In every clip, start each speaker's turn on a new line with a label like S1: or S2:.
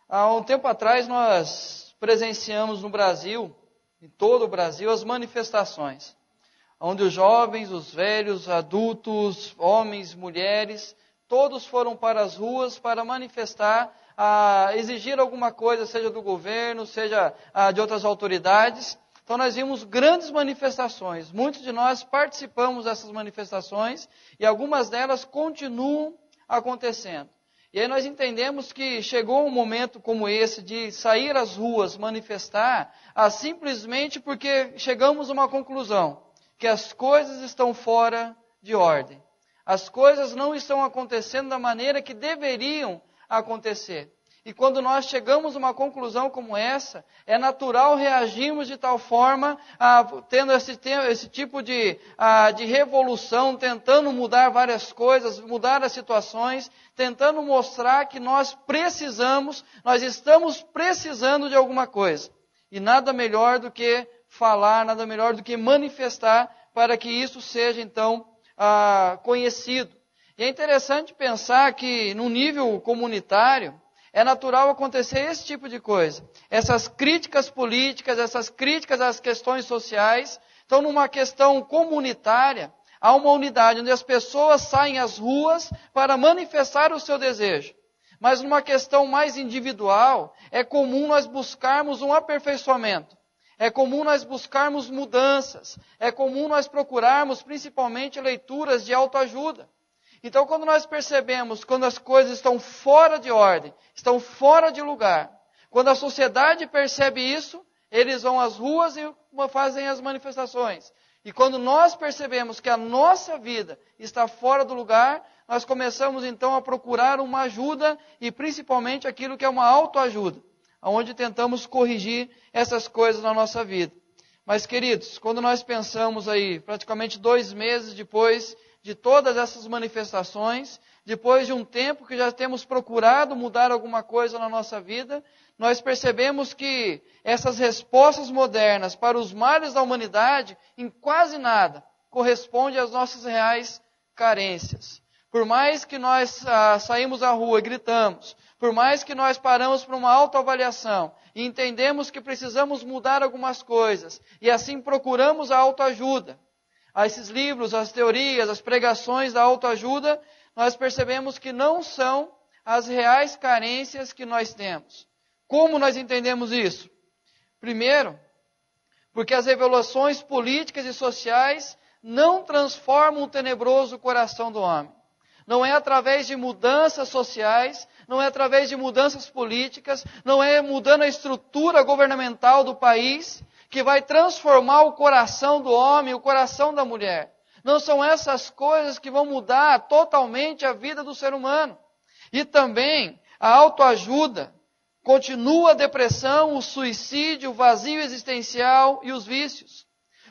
S1: Há um tempo atrás nós presenciamos no Brasil, em todo o Brasil, as manifestações, onde os jovens, os velhos, adultos, homens, mulheres, todos foram para as ruas para manifestar, exigir alguma coisa, seja do governo, seja de outras autoridades. Então nós vimos grandes manifestações, muitos de nós participamos dessas manifestações e algumas delas continuam acontecendo. E aí nós entendemos que chegou um momento como esse de sair às ruas, manifestar, simplesmente porque chegamos a uma conclusão, que as coisas estão fora de ordem. As coisas não estão acontecendo da maneira que deveriam acontecer. E quando nós chegamos a uma conclusão como essa, é natural reagirmos de tal forma, tendo esse tipo de revolução, tentando mudar várias coisas, mudar as situações, tentando mostrar que nós estamos precisando de alguma coisa. E nada melhor do que falar, nada melhor do que manifestar para que isso seja então conhecido. E é interessante pensar que no nível comunitário, é natural acontecer esse tipo de coisa. Essas críticas políticas, essas críticas às questões sociais. Então, numa questão comunitária, há uma unidade onde as pessoas saem às ruas para manifestar o seu desejo. Mas numa questão mais individual, é comum nós buscarmos um aperfeiçoamento. É comum nós buscarmos mudanças. É comum nós procurarmos principalmente leituras de autoajuda. Então, quando nós percebemos, quando as coisas estão fora de ordem, estão fora de lugar, quando a sociedade percebe isso, eles vão às ruas e fazem as manifestações. E quando nós percebemos que a nossa vida está fora do lugar, nós começamos então a procurar uma ajuda e principalmente aquilo que é uma autoajuda, onde tentamos corrigir essas coisas na nossa vida. Mas, queridos, quando nós pensamos aí, praticamente 2 meses depois de todas essas manifestações, depois de um tempo que já temos procurado mudar alguma coisa na nossa vida, nós percebemos que essas respostas modernas para os males da humanidade, em quase nada, correspondem às nossas reais carências. Por mais que nós saímos à rua e gritamos, por mais que nós paramos para uma autoavaliação e entendemos que precisamos mudar algumas coisas, e assim procuramos a autoajuda, esses livros, as teorias, as pregações da autoajuda, nós percebemos que não são as reais carências que nós temos. Como nós entendemos isso? Primeiro, porque as revelações políticas e sociais não transformam o tenebroso coração do homem. Não é através de mudanças sociais, não é através de mudanças políticas, não é mudando a estrutura governamental do país que vai transformar o coração do homem, o coração da mulher. Não são essas coisas que vão mudar totalmente a vida do ser humano. E também a autoajuda continua a depressão, o suicídio, o vazio existencial e os vícios.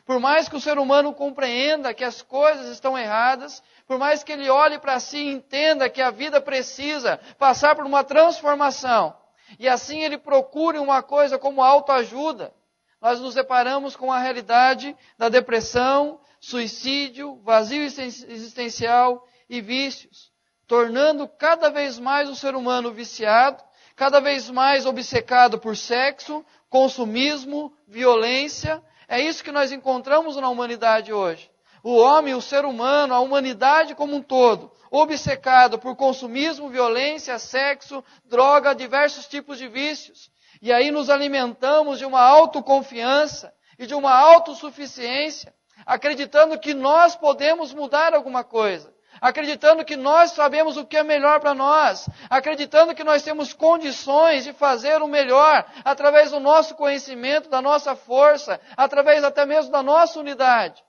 S1: Por mais que o ser humano compreenda que as coisas estão erradas, por mais que ele olhe para si e entenda que a vida precisa passar por uma transformação, e assim ele procure uma coisa como autoajuda, nós nos deparamos com a realidade da depressão, suicídio, vazio existencial e vícios, tornando cada vez mais o ser humano viciado, cada vez mais obcecado por sexo, consumismo, violência. É isso que nós encontramos na humanidade hoje. O homem, o ser humano, a humanidade como um todo, obcecado por consumismo, violência, sexo, droga, diversos tipos de vícios. E aí nos alimentamos de uma autoconfiança e de uma autossuficiência, acreditando que nós podemos mudar alguma coisa, acreditando que nós sabemos o que é melhor para nós, acreditando que nós temos condições de fazer o melhor através do nosso conhecimento, da nossa força, através até mesmo da nossa unidade.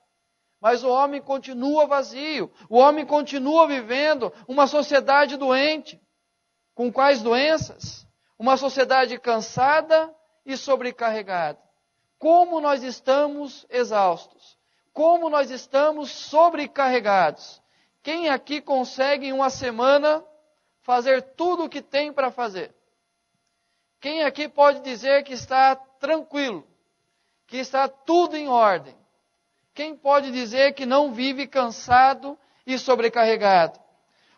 S1: Mas o homem continua vazio, o homem continua vivendo uma sociedade doente. Com quais doenças? Uma sociedade cansada e sobrecarregada. Como nós estamos exaustos? Como nós estamos sobrecarregados? Quem aqui consegue em uma semana fazer tudo o que tem para fazer? Quem aqui pode dizer que está tranquilo? Que está tudo em ordem? Quem pode dizer que não vive cansado e sobrecarregado?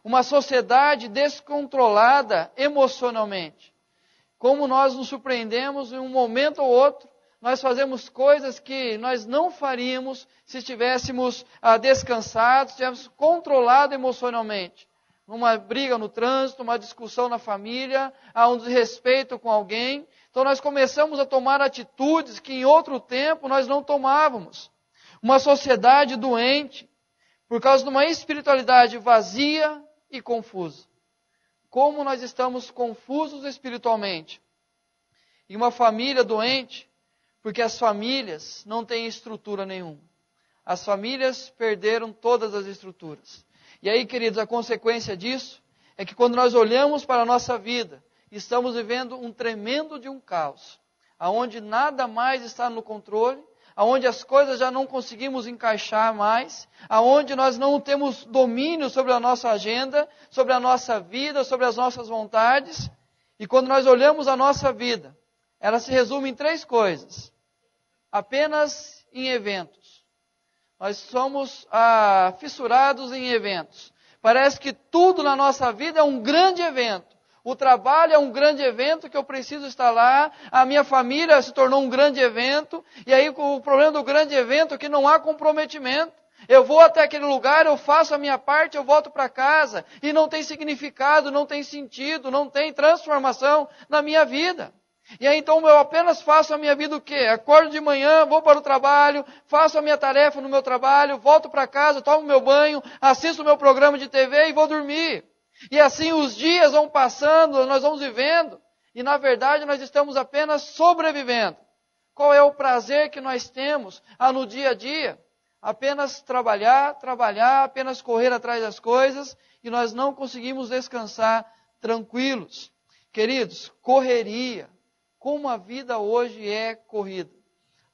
S1: Uma sociedade descontrolada emocionalmente. Como nós nos surpreendemos em um momento ou outro, nós fazemos coisas que nós não faríamos se estivéssemos descansados, se estivéssemos controlados emocionalmente. Numa briga no trânsito, uma discussão na família, um desrespeito com alguém. Então nós começamos a tomar atitudes que em outro tempo nós não tomávamos. Uma sociedade doente, por causa de uma espiritualidade vazia e confusa. Como nós estamos confusos espiritualmente. E uma família doente, porque as famílias não têm estrutura nenhuma. As famílias perderam todas as estruturas. E aí, queridos, a consequência disso é que quando nós olhamos para a nossa vida, estamos vivendo um tremendo de um caos, aonde nada mais está no controle, aonde as coisas já não conseguimos encaixar mais, aonde nós não temos domínio sobre a nossa agenda, sobre a nossa vida, sobre as nossas vontades. E quando nós olhamos a nossa vida, ela se resume em 3 coisas, apenas em eventos. Nós somos fissurados em eventos. Parece que tudo na nossa vida é um grande evento. O trabalho é um grande evento que eu preciso estar lá. A minha família se tornou um grande evento. E aí o problema do grande evento é que não há comprometimento. Eu vou até aquele lugar, eu faço a minha parte, eu volto para casa. E não tem significado, não tem sentido, não tem transformação na minha vida. E aí então eu apenas faço a minha vida o quê? Acordo de manhã, vou para o trabalho, faço a minha tarefa no meu trabalho, volto para casa, tomo meu banho, assisto o meu programa de TV e vou dormir. E assim os dias vão passando, nós vamos vivendo, e na verdade nós estamos apenas sobrevivendo. Qual é o prazer que nós temos no dia a dia? Apenas trabalhar, apenas correr atrás das coisas, e nós não conseguimos descansar tranquilos. Queridos, correria. Como a vida hoje é corrida.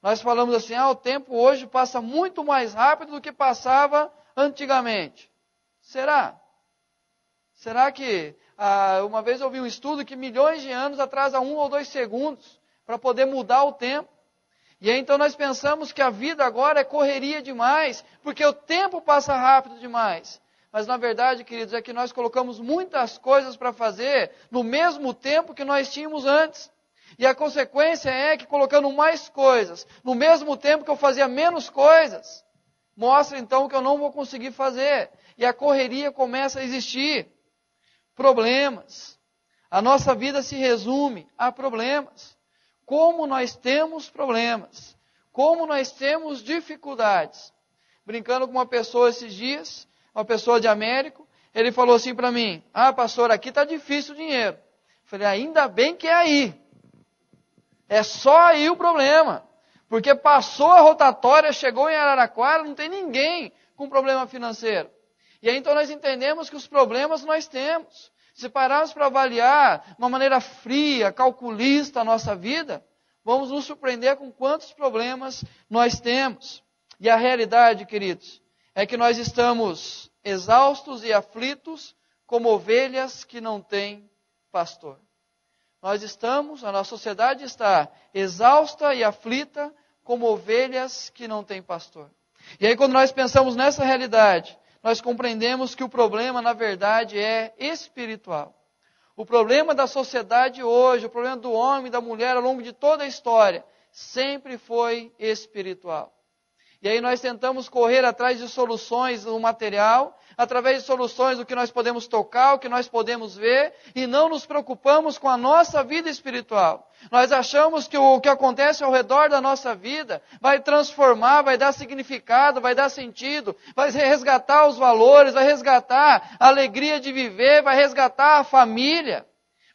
S1: Nós falamos assim, o tempo hoje passa muito mais rápido do que passava antigamente. Será? Será que, uma vez eu vi um estudo que milhões de anos atrasa 1 ou 2 segundos para poder mudar o tempo. E aí então nós pensamos que a vida agora é correria demais, porque o tempo passa rápido demais. Mas na verdade, queridos, é que nós colocamos muitas coisas para fazer no mesmo tempo que nós tínhamos antes. E a consequência é que colocando mais coisas, no mesmo tempo que eu fazia menos coisas, mostra então que eu não vou conseguir fazer. E a correria começa a existir. Problemas. A nossa vida se resume a problemas. Como nós temos problemas. Como nós temos dificuldades. Brincando com uma pessoa esses dias, uma pessoa de Américo, ele falou assim para mim, pastor, aqui está difícil o dinheiro. Eu falei, ainda bem que é aí. É só aí o problema. Porque passou a rotatória, chegou em Araraquara, não tem ninguém com problema financeiro. E aí então nós entendemos que os problemas nós temos. Se pararmos para avaliar de uma maneira fria, calculista a nossa vida, vamos nos surpreender com quantos problemas nós temos. E a realidade, queridos, é que nós estamos exaustos e aflitos como ovelhas que não têm pastor. A nossa sociedade está exausta e aflita como ovelhas que não têm pastor. E aí quando nós pensamos nessa realidade, nós compreendemos que o problema na verdade é espiritual. O problema da sociedade hoje, o problema do homem e da mulher ao longo de toda a história, sempre foi espiritual. E aí nós tentamos correr atrás de soluções no material, através de soluções do que nós podemos tocar, o que nós podemos ver, e não nos preocupamos com a nossa vida espiritual. Nós achamos que o que acontece ao redor da nossa vida vai transformar, vai dar significado, vai dar sentido, vai resgatar os valores, vai resgatar a alegria de viver, vai resgatar a família.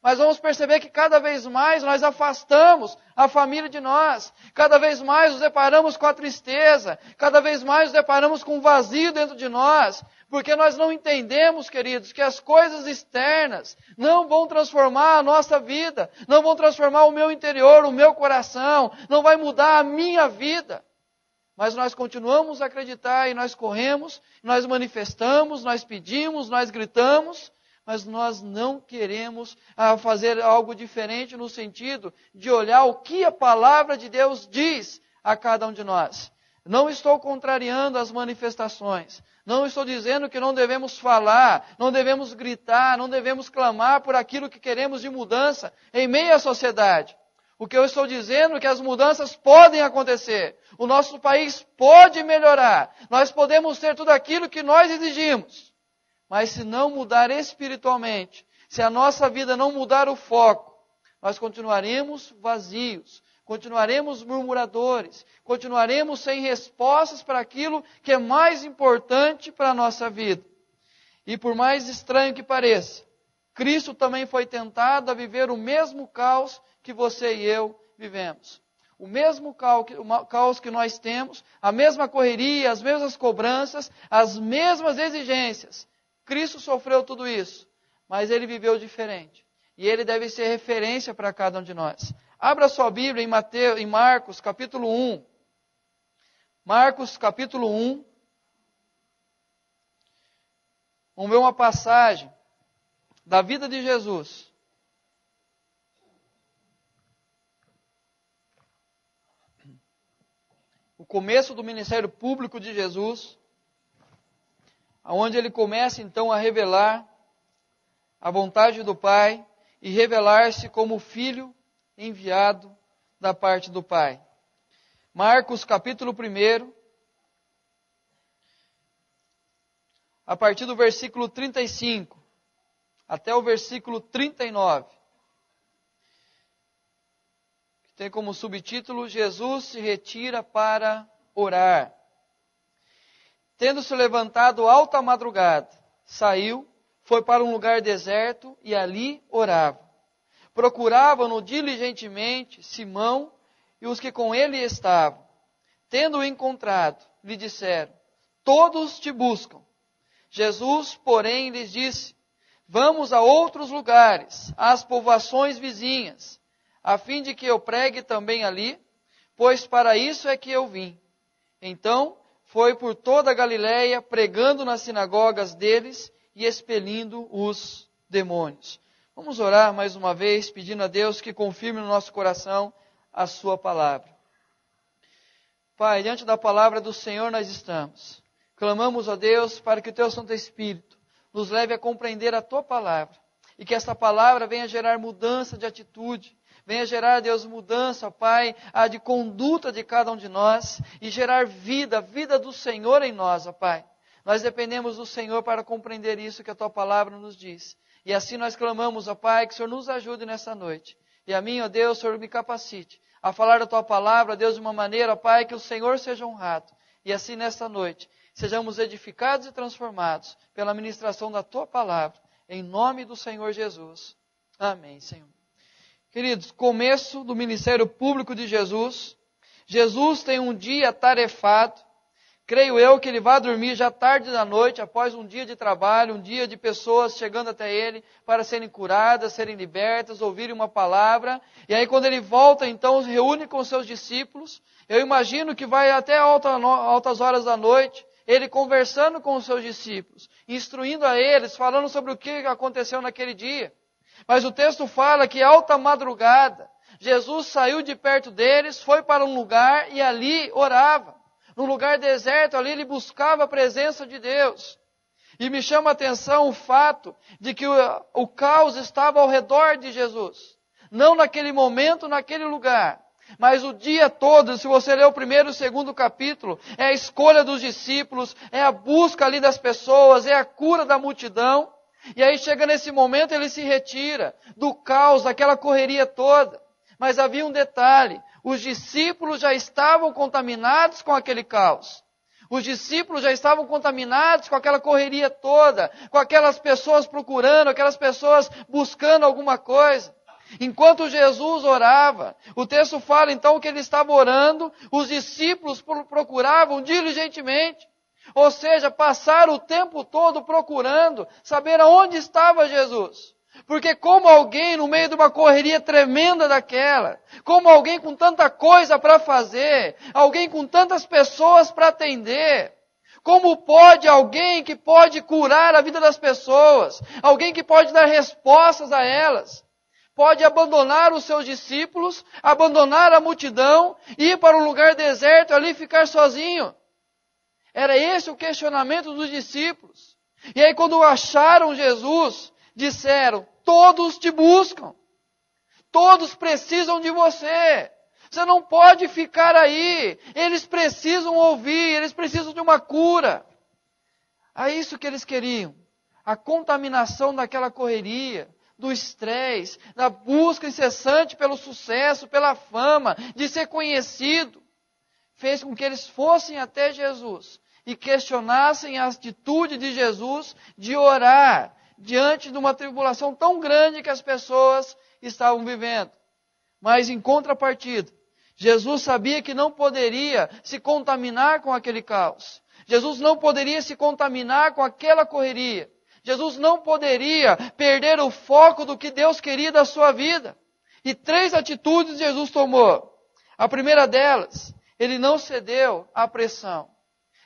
S1: Mas vamos perceber que cada vez mais nós afastamos a família de nós. Cada vez mais nos deparamos com a tristeza. Cada vez mais nos deparamos com um vazio dentro de nós. Porque nós não entendemos, queridos, que as coisas externas não vão transformar a nossa vida. Não vão transformar o meu interior, o meu coração. Não vai mudar a minha vida. Mas nós continuamos a acreditar e nós corremos, nós manifestamos, nós pedimos, nós gritamos. Mas nós não queremos fazer algo diferente no sentido de olhar o que a palavra de Deus diz a cada um de nós. Não estou contrariando as manifestações. Não estou dizendo que não devemos falar, não devemos gritar, não devemos clamar por aquilo que queremos de mudança em meio à sociedade. O que eu estou dizendo é que as mudanças podem acontecer. O nosso país pode melhorar. Nós podemos ter tudo aquilo que nós exigimos. Mas se não mudar espiritualmente, se a nossa vida não mudar o foco, nós continuaremos vazios, continuaremos murmuradores, continuaremos sem respostas para aquilo que é mais importante para a nossa vida. E por mais estranho que pareça, Cristo também foi tentado a viver o mesmo caos que você e eu vivemos. O mesmo caos que nós temos, a mesma correria, as mesmas cobranças, as mesmas exigências. Cristo sofreu tudo isso, mas Ele viveu diferente. E Ele deve ser referência para cada um de nós. Abra sua Bíblia em Marcos, capítulo 1. Marcos, capítulo 1. Vamos ver uma passagem da vida de Jesus. O começo do ministério público de Jesus, onde Ele começa então a revelar a vontade do Pai e revelar-se como Filho enviado da parte do Pai. Marcos capítulo 1, a partir do versículo 35 até o versículo 39. Que tem como subtítulo: Jesus se retira para orar. Tendo se levantado alta madrugada, saiu, foi para um lugar deserto e ali orava. Procuravam-no diligentemente Simão e os que com ele estavam. Tendo-o encontrado, lhe disseram: todos te buscam. Jesus, porém, lhes disse: vamos a outros lugares, às povoações vizinhas, a fim de que eu pregue também ali, pois para isso é que eu vim. Então, foi por toda a Galiléia, pregando nas sinagogas deles e expelindo os demônios. Vamos orar mais uma vez, pedindo a Deus que confirme no nosso coração a sua palavra. Pai, diante da palavra do Senhor nós estamos. Clamamos a Deus para que o Teu Santo Espírito nos leve a compreender a Tua palavra. E que esta palavra venha gerar mudança de atitude. Venha gerar, Deus, mudança, Pai, de conduta de cada um de nós. E gerar vida, vida do Senhor em nós, ó Pai. Nós dependemos do Senhor para compreender isso que a Tua palavra nos diz. E assim nós clamamos, ó Pai, que o Senhor nos ajude nessa noite. E a mim, ó Deus, o Senhor me capacite a falar da Tua palavra, Deus, de uma maneira, ó Pai, que o Senhor seja honrado. E assim nesta noite, sejamos edificados e transformados pela ministração da Tua palavra. Em nome do Senhor Jesus. Amém, Senhor. Queridos, começo do ministério público de Jesus. Jesus tem um dia atarefado. Creio eu que Ele vai dormir já tarde da noite, após um dia de trabalho, um dia de pessoas chegando até Ele para serem curadas, serem libertas, ouvirem uma palavra. E aí quando Ele volta, então, se reúne com os seus discípulos. Eu imagino que vai até altas horas da noite, Ele conversando com os seus discípulos, instruindo a eles, falando sobre o que aconteceu naquele dia. Mas o texto fala que alta madrugada, Jesus saiu de perto deles, foi para um lugar e ali orava. Num lugar deserto, ali ele buscava a presença de Deus. E me chama a atenção o fato de que o caos estava ao redor de Jesus. Não naquele momento, naquele lugar. Mas o dia todo, se você ler o primeiro e o segundo capítulo, é a escolha dos discípulos, é a busca ali das pessoas, é a cura da multidão. E aí chega nesse momento, ele se retira do caos, daquela correria toda. Mas havia um detalhe: os discípulos já estavam contaminados com aquele caos. Os discípulos já estavam contaminados com aquela correria toda, com aquelas pessoas procurando, aquelas pessoas buscando alguma coisa. Enquanto Jesus orava, o texto fala então que ele estava orando, os discípulos procuravam diligentemente. Ou seja, passaram o tempo todo procurando saber aonde estava Jesus. Porque como alguém no meio de uma correria tremenda daquela, como alguém com tanta coisa para fazer, alguém com tantas pessoas para atender, como pode alguém que pode curar a vida das pessoas, alguém que pode dar respostas a elas, pode abandonar os seus discípulos, abandonar a multidão, ir para um lugar deserto, ali ficar sozinho? Era esse o questionamento dos discípulos. E aí quando acharam Jesus, disseram, todos te buscam. Todos precisam de você. Você não pode ficar aí. Eles precisam ouvir, eles precisam de uma cura. É isso que eles queriam. A contaminação daquela correria, do estresse, da busca incessante pelo sucesso, pela fama, de ser conhecido, fez com que eles fossem até Jesus e questionassem a atitude de Jesus de orar diante de uma tribulação tão grande que as pessoas estavam vivendo. Mas em contrapartida, Jesus sabia que não poderia se contaminar com aquele caos. Jesus não poderia se contaminar com aquela correria. Jesus não poderia perder o foco do que Deus queria da sua vida. E 3 atitudes Jesus tomou. A primeira delas, ele não cedeu à pressão.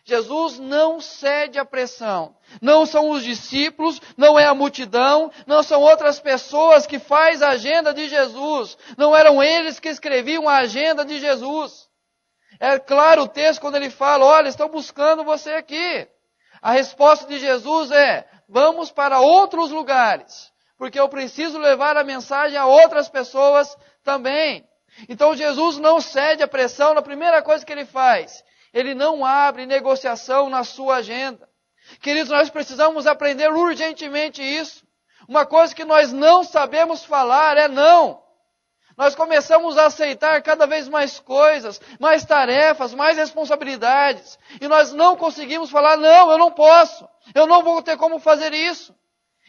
S1: Jesus não cede à pressão. Não são os discípulos, não é a multidão, não são outras pessoas que faz a agenda de Jesus. Não eram eles que escreviam a agenda de Jesus. É claro o texto quando ele fala, olha, estão buscando você aqui. A resposta de Jesus é, vamos para outros lugares, porque eu preciso levar a mensagem a outras pessoas também. Então Jesus não cede à pressão na primeira coisa que ele faz. Ele não abre negociação na sua agenda. Queridos, nós precisamos aprender urgentemente isso. Uma coisa que nós não sabemos falar é não. Nós começamos a aceitar cada vez mais coisas, mais tarefas, mais responsabilidades. E nós não conseguimos falar, não, eu não posso. Eu não vou ter como fazer isso.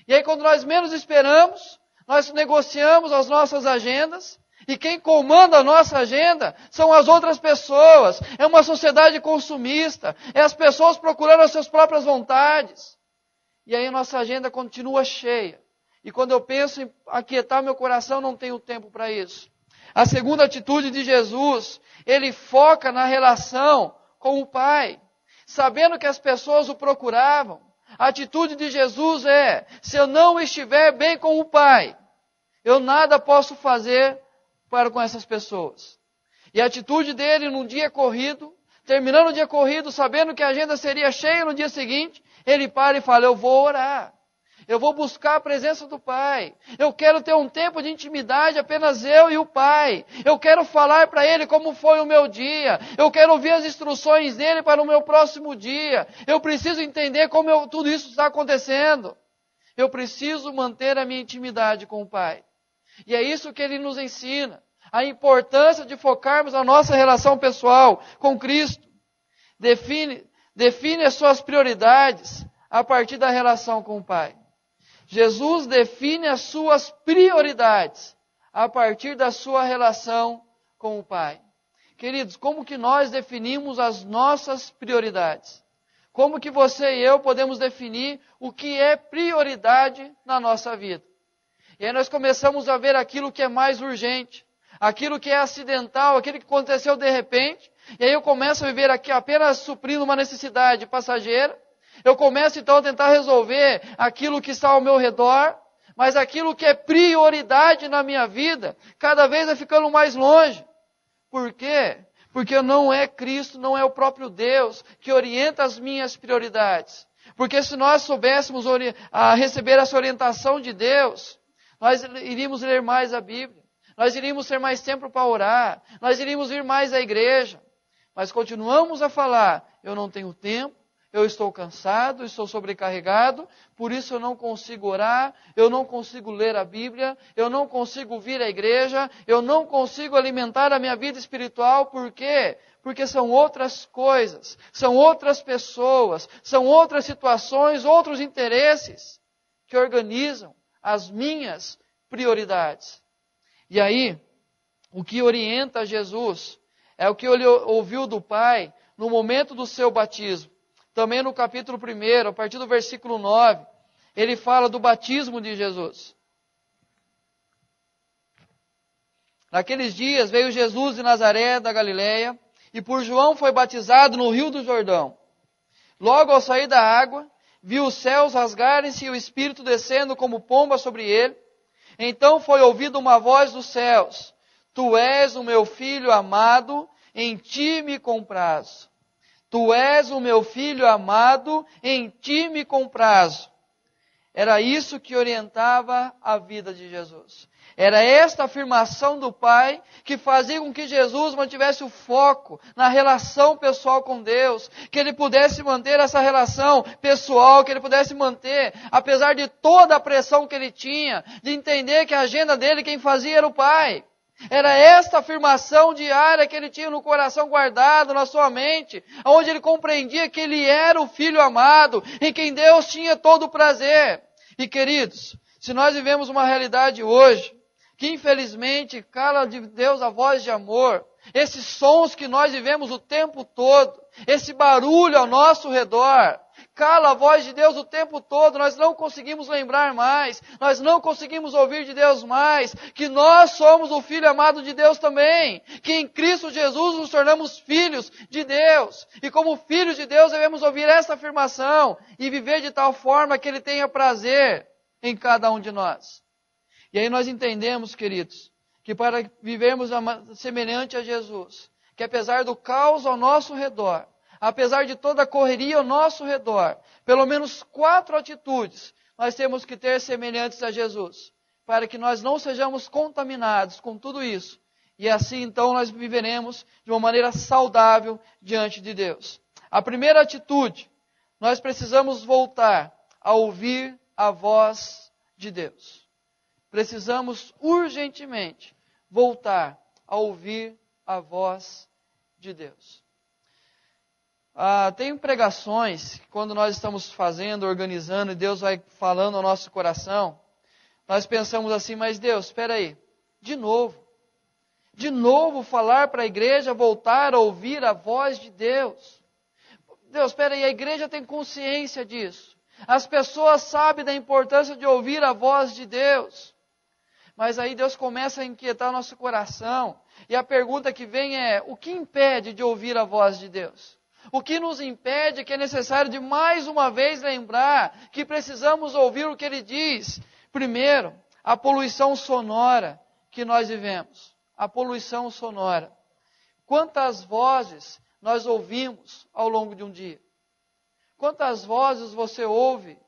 S1: E aí quando nós menos esperamos, nós negociamos as nossas agendas. E quem comanda a nossa agenda são as outras pessoas. É uma sociedade consumista. É as pessoas procurando as suas próprias vontades. E aí a nossa agenda continua cheia. E quando eu penso em aquietar meu coração, não tenho tempo para isso. A segunda atitude de Jesus, ele foca na relação com o Pai. Sabendo que as pessoas o procuravam, a atitude de Jesus é, se eu não estiver bem com o Pai, eu nada posso fazer para com essas pessoas. E a atitude dele num dia corrido, terminando o dia corrido, sabendo que a agenda seria cheia no dia seguinte, ele para e fala, eu vou orar. Eu vou buscar a presença do Pai. Eu quero ter um tempo de intimidade, apenas eu e o Pai. Eu quero falar para Ele como foi o meu dia. Eu quero ouvir as instruções dEle para o meu próximo dia. Eu preciso entender como tudo isso está acontecendo. Eu preciso manter a minha intimidade com o Pai. E é isso que Ele nos ensina. A importância de focarmos a nossa relação pessoal com Cristo. Define as suas prioridades a partir da relação com o Pai. Jesus define as suas prioridades a partir da sua relação com o Pai. Queridos, como que nós definimos as nossas prioridades? Como que você e eu podemos definir o que é prioridade na nossa vida? E aí nós começamos a ver aquilo que é mais urgente, aquilo que é acidental, aquilo que aconteceu de repente, e aí eu começo a viver aqui apenas suprindo uma necessidade passageira. Eu começo então a tentar resolver aquilo que está ao meu redor, mas aquilo que é prioridade na minha vida, cada vez vai ficando mais longe. Por quê? Porque não é Cristo, não é o próprio Deus que orienta as minhas prioridades. Porque se nós soubéssemos receber essa orientação de Deus, nós iríamos ler mais a Bíblia, nós iríamos ter mais tempo para orar, nós iríamos ir mais à igreja. Mas continuamos a falar, eu não tenho tempo, eu estou cansado, estou sobrecarregado, por isso eu não consigo orar, eu não consigo ler a Bíblia, eu não consigo vir à igreja, eu não consigo alimentar a minha vida espiritual, por quê? Porque são outras coisas, são outras pessoas, são outras situações, outros interesses que organizam as minhas prioridades. E aí, o que orienta Jesus é o que ele ouviu do Pai no momento do seu batismo. Também no capítulo 1, a partir do versículo 9, ele fala do batismo de Jesus. Naqueles dias veio Jesus de Nazaré, da Galileia, e por João foi batizado no Rio do Jordão. Logo ao sair da água, viu os céus rasgarem-se e o Espírito descendo como pomba sobre ele. Então foi ouvida uma voz dos céus: Tu és o meu filho amado, em ti me comprazo. Tu és o meu filho amado, em ti me comprazo. Era isso que orientava a vida de Jesus. Era esta afirmação do Pai que fazia com que Jesus mantivesse o foco na relação pessoal com Deus, que ele pudesse manter essa relação pessoal, que ele pudesse manter, apesar de toda a pressão que ele tinha, de entender que a agenda dele, quem fazia era o Pai. Era esta afirmação diária que ele tinha no coração guardado, na sua mente, onde ele compreendia que ele era o Filho amado, em quem Deus tinha todo o prazer. E queridos, se nós vivemos uma realidade hoje, que infelizmente cala de Deus a voz de amor, esses sons que nós vivemos o tempo todo, esse barulho ao nosso redor, cala a voz de Deus o tempo todo, nós não conseguimos lembrar mais, nós não conseguimos ouvir de Deus mais, que nós somos o Filho amado de Deus também, que em Cristo Jesus nos tornamos filhos de Deus, e como filhos de Deus devemos ouvir essa afirmação, e viver de tal forma que Ele tenha prazer em cada um de nós. E aí nós entendemos, queridos, que para vivermos semelhante a Jesus, que apesar do caos ao nosso redor, apesar de toda a correria ao nosso redor, pelo menos 4 atitudes nós temos que ter semelhantes a Jesus, para que nós não sejamos contaminados com tudo isso. E assim então nós viveremos de uma maneira saudável diante de Deus. A primeira atitude, nós precisamos voltar a ouvir a voz de Deus. Precisamos urgentemente voltar a ouvir a voz de Deus. Tem pregações que quando nós estamos fazendo, organizando, e Deus vai falando ao nosso coração, nós pensamos assim, mas Deus, espera aí, de novo falar para a igreja voltar a ouvir a voz de Deus. Deus, espera aí, a igreja tem consciência disso. As pessoas sabem da importância de ouvir a voz de Deus. Mas aí Deus começa a inquietar o nosso coração. E a pergunta que vem é, o que impede de ouvir a voz de Deus? O que nos impede que é necessário de mais uma vez lembrar que precisamos ouvir o que Ele diz? Primeiro, a poluição sonora que nós vivemos. A poluição sonora. Quantas vozes nós ouvimos ao longo de um dia? Quantas vozes você ouve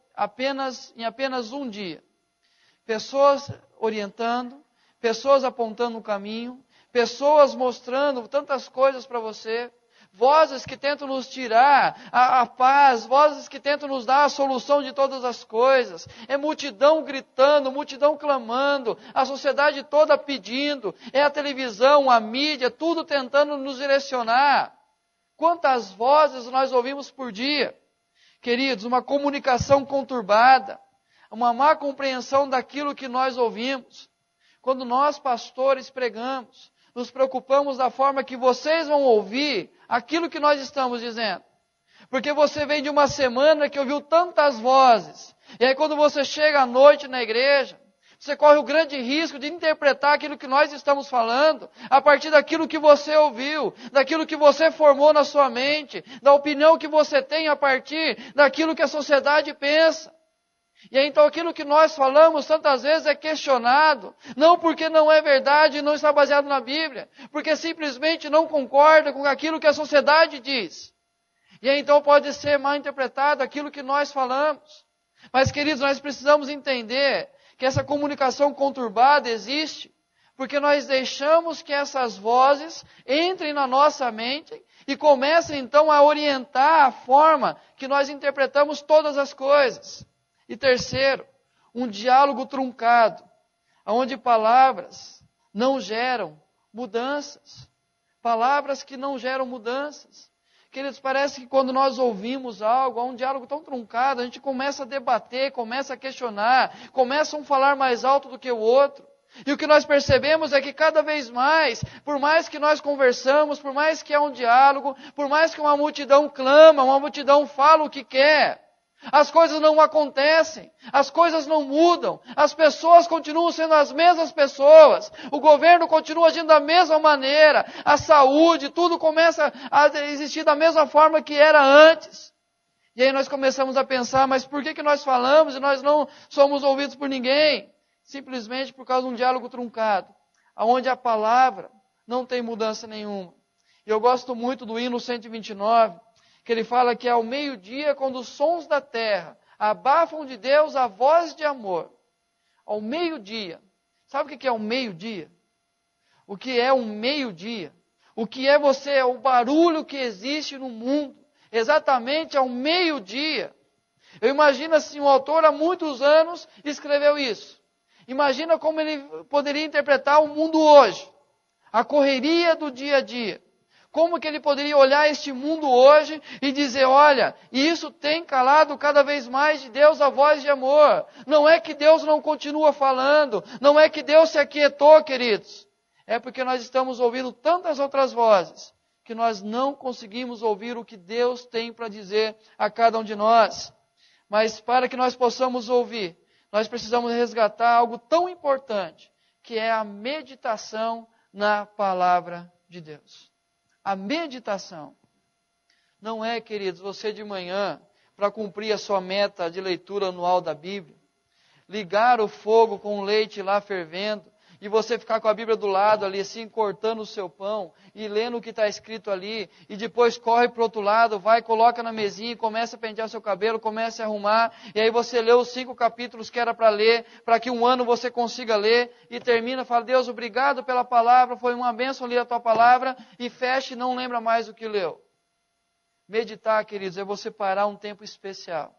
S1: em apenas um dia? Pessoas orientando, pessoas apontando o caminho, pessoas mostrando tantas coisas para você, vozes que tentam nos tirar a paz, vozes que tentam nos dar a solução de todas as coisas, é multidão gritando, multidão clamando, a sociedade toda pedindo, é a televisão, a mídia, tudo tentando nos direcionar. Quantas vozes nós ouvimos por dia? Queridos, uma comunicação conturbada, uma má compreensão daquilo que nós ouvimos. Quando nós, pastores, pregamos, nos preocupamos da forma que vocês vão ouvir aquilo que nós estamos dizendo. Porque você vem de uma semana que ouviu tantas vozes, e aí quando você chega à noite na igreja, você corre o grande risco de interpretar aquilo que nós estamos falando, a partir daquilo que você ouviu, daquilo que você formou na sua mente, da opinião que você tem a partir daquilo que a sociedade pensa. E aí, então aquilo que nós falamos tantas vezes é questionado, não porque não é verdade e não está baseado na Bíblia, porque simplesmente não concorda com aquilo que a sociedade diz. E aí então pode ser mal interpretado aquilo que nós falamos. Mas queridos, nós precisamos entender que essa comunicação conturbada existe, porque nós deixamos que essas vozes entrem na nossa mente e comecem então a orientar a forma que nós interpretamos todas as coisas. E terceiro, um diálogo truncado, onde palavras não geram mudanças. Palavras que não geram mudanças. Queridos, parece que quando nós ouvimos algo, há um diálogo tão truncado, a gente começa a debater, começa a questionar, começa um falar mais alto do que o outro. E o que nós percebemos é que cada vez mais, por mais que nós conversamos, por mais que há um diálogo, por mais que uma multidão clama, uma multidão fala o que quer, as coisas não acontecem, as coisas não mudam, as pessoas continuam sendo as mesmas pessoas, o governo continua agindo da mesma maneira, a saúde, tudo começa a existir da mesma forma que era antes. E aí nós começamos a pensar, mas por que nós falamos e nós não somos ouvidos por ninguém? simplesmente por causa de um diálogo truncado, onde a palavra não tem mudança nenhuma. E eu gosto muito do hino 129, que ele fala que ao meio-dia, quando os sons da terra abafam de Deus a voz de amor. Ao meio-dia. Sabe o que é o meio-dia? O que é um meio-dia? O que é você? É o barulho que existe no mundo. Exatamente ao meio-dia. Eu imagino assim, um autor há muitos anos escreveu isso. Imagina como ele poderia interpretar o mundo hoje. A correria do dia a dia. Como que ele poderia olhar este mundo hoje e dizer, olha, isso tem calado cada vez mais de Deus a voz de amor. Não é que Deus não continua falando, não é que Deus se aquietou, queridos. É porque nós estamos ouvindo tantas outras vozes, que nós não conseguimos ouvir o que Deus tem para dizer a cada um de nós. Mas para que nós possamos ouvir, nós precisamos resgatar algo tão importante, que é a meditação na palavra de Deus. A meditação não é, queridos, você de manhã, para cumprir a sua meta de leitura anual da Bíblia, ligar o fogo com o leite lá fervendo, e você ficar com a Bíblia do lado ali, assim, cortando o seu pão, e lendo o que está escrito ali, e depois corre para o outro lado, vai, coloca na mesinha, e começa a pentear seu cabelo, começa a arrumar, e aí você lê os 5 capítulos que era para ler, para que um ano você consiga ler, e termina, fala, Deus, obrigado pela palavra, foi uma bênção ler a tua palavra, e fecha e não lembra mais o que leu. Meditar, queridos, é você parar um tempo especial,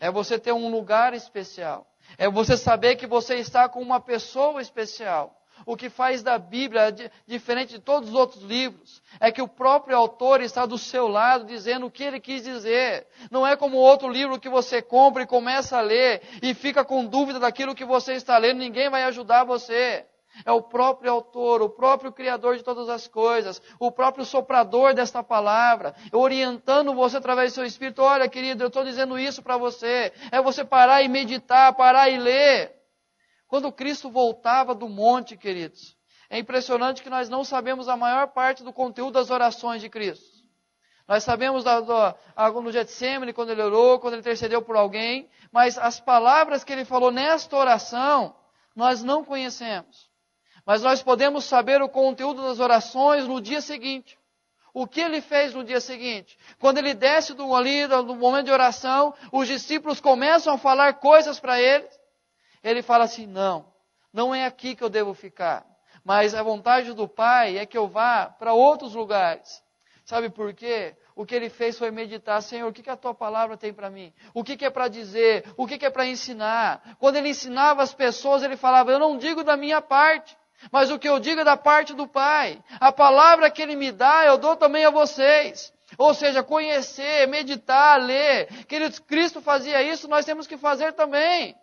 S1: é você ter um lugar especial, é você saber que você está com uma pessoa especial. O que faz da Bíblia, diferente de todos os outros livros, é que o próprio autor está do seu lado, dizendo o que ele quis dizer. Não é como outro livro que você compra e começa a ler, e fica com dúvida daquilo que você está lendo, ninguém vai ajudar você. É o próprio autor, o próprio criador de todas as coisas, o próprio soprador desta palavra, orientando você através do seu espírito. Olha, querido, eu estou dizendo isso para você. É você parar e meditar, parar e ler. Quando Cristo voltava do monte, queridos, é impressionante que nós não sabemos a maior parte do conteúdo das orações de Cristo. Nós sabemos no Getsemane, quando ele orou, quando ele intercedeu por alguém, mas as palavras que ele falou nesta oração, nós não conhecemos. Mas nós podemos saber o conteúdo das orações no dia seguinte. O que ele fez no dia seguinte? Quando ele desce do momento de oração, os discípulos começam a falar coisas para ele. Ele fala assim, não é aqui que eu devo ficar. Mas a vontade do Pai é que eu vá para outros lugares. Sabe por quê? O que ele fez foi meditar, Senhor, o que a tua palavra tem para mim? O que é para dizer? O que é para ensinar? Quando ele ensinava as pessoas, ele falava, eu não digo da minha parte, mas o que eu digo é da parte do Pai. A palavra que ele me dá, eu dou também a vocês. Ou seja, conhecer, meditar, ler. Queridos, Cristo fazia isso, nós temos que fazer também.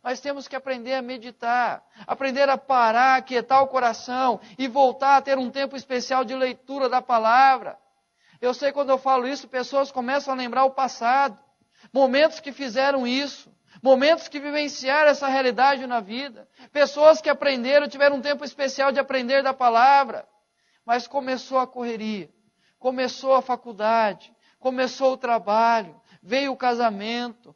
S1: Nós temos que aprender a meditar, aprender a parar, aquietar o coração e voltar a ter um tempo especial de leitura da palavra. Eu sei quando eu falo isso, pessoas começam a lembrar o passado, momentos que fizeram isso, momentos que vivenciaram essa realidade na vida, pessoas que aprenderam, tiveram um tempo especial de aprender da palavra, mas começou a correria, começou a faculdade, começou o trabalho, veio o casamento,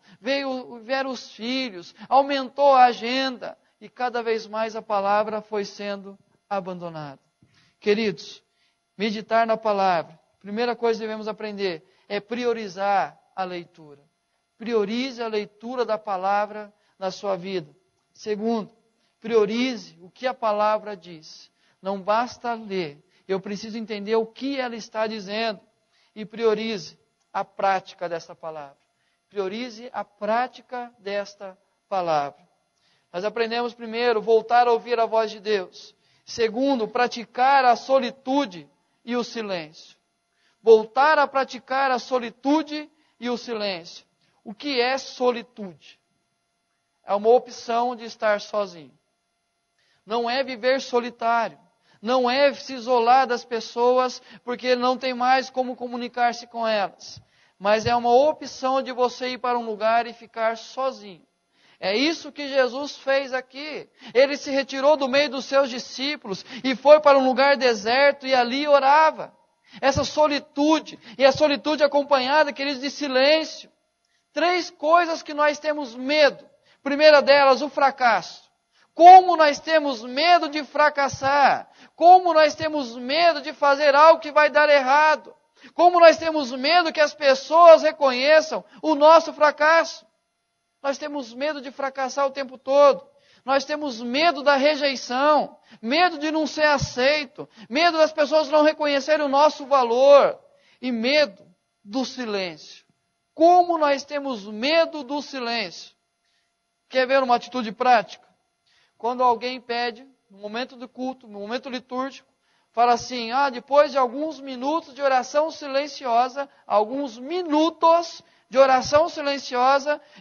S1: vieram os filhos, aumentou a agenda e cada vez mais a palavra foi sendo abandonada. Queridos, meditar na palavra, primeira coisa que devemos aprender é priorizar a leitura. Priorize a leitura da palavra na sua vida. Segundo, priorize o que a palavra diz. Não basta ler, eu preciso entender o que ela está dizendo. E priorize a prática desta palavra. Priorize a prática desta palavra. Nós aprendemos primeiro, voltar a ouvir a voz de Deus. Segundo, praticar a solitude e o silêncio. Voltar a praticar a solitude e o silêncio. O que é solitude? É uma opção de estar sozinho. Não é viver solitário. Não é se isolar das pessoas porque não tem mais como comunicar-se com elas. Mas é uma opção de você ir para um lugar e ficar sozinho. É isso que Jesus fez aqui. Ele se retirou do meio dos seus discípulos e foi para um lugar deserto e ali orava. Essa solitude, e a solitude acompanhada, queridos, de silêncio. 3 coisas que nós temos medo. Primeira delas, o fracasso. Como nós temos medo de fracassar. Como nós temos medo de fazer algo que vai dar errado. Como nós temos medo que as pessoas reconheçam o nosso fracasso. Nós temos medo de fracassar o tempo todo. Nós temos medo da rejeição, medo de não ser aceito, medo das pessoas não reconhecerem o nosso valor e medo do silêncio. Como nós temos medo do silêncio? Quer ver uma atitude prática? Quando alguém pede, no momento do culto, no momento litúrgico, fala assim, depois de alguns minutos de oração silenciosa,